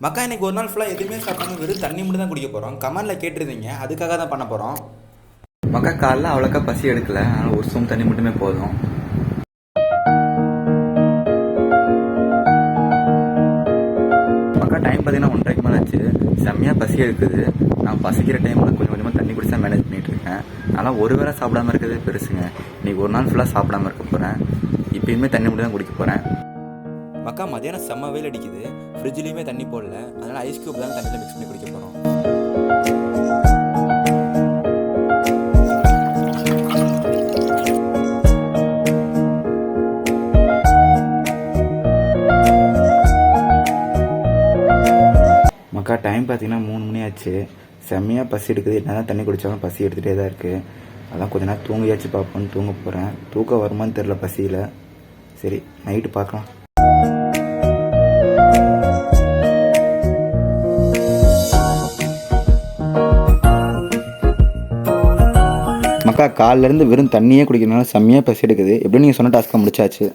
மக்கா இன்னைக்கு ஒரு நாள் ஃபுல்லாக எதுவுமே சாப்பிடாம வெறும் தண்ணி மட்டும் தான் குடிக்க போகிறோம். கமெண்டில் கேட்டிருந்தீங்க, அதுக்காக தான் பண்ண போகிறோம். மக்கா காலைல அவ்வளோக்கா பசி எடுக்கல, ஆனால் ஒரு சூம் தண்ணி மட்டுமே போதும். மக்கா டைம் பார்த்தீங்கன்னா 1:30க்கு மேலே ஆச்சு. செம்மையாக பசி எடுக்குது. நான் பசிக்கிற டைமில் கொஞ்சம் கொஞ்சமாக தண்ணி குடிச்சா மேனேஜ் பண்ணிகிட்டு இருக்கேன். ஆனால் ஒரு வேளை சாப்பிடாம இருக்கிறதே பெருசுங்க. இன்னைக்கு ஒரு நாள் ஃபுல்லாக சாப்பிடாம இருக்க போகிறேன். இப்பயுமே தண்ணி மட்டும் தான் குடிக்க போகிறேன். மக்கா மதியானம் செம்ம வெயில் அடிக்குது. ஃப்ரிட்ஜ்லேயுமே தண்ணி போடல, அதனால் ஐஸ் க்யூப் தான் தண்ணியில் மிக்ஸ் பண்ணி குடிக்க போகிறோம். மக்கா டைம் பார்த்தீங்கன்னா 3 மணி ஆச்சு. செம்மையாக பசி எடுக்குது. என்ன தான் தண்ணி குடித்தாலும் பசி எடுத்துகிட்டே தான் இருக்குது. அதான் கொஞ்ச நேரம் தூங்கியாச்சு பார்ப்போன்னு தூங்க போகிறேன். தூக்கம் வருமானு தெரில பசியில். சரி, நைட்டு பார்க்கலாம். மக்கா காலிலேருந்து வெறும் தண்ணியே குடிக்கிறதுனால செம்மையாக பசி எடுக்குது. எப்படியும் நீங்கள் சொன்ன டாஸ்க்கை முடிச்சாச்சு.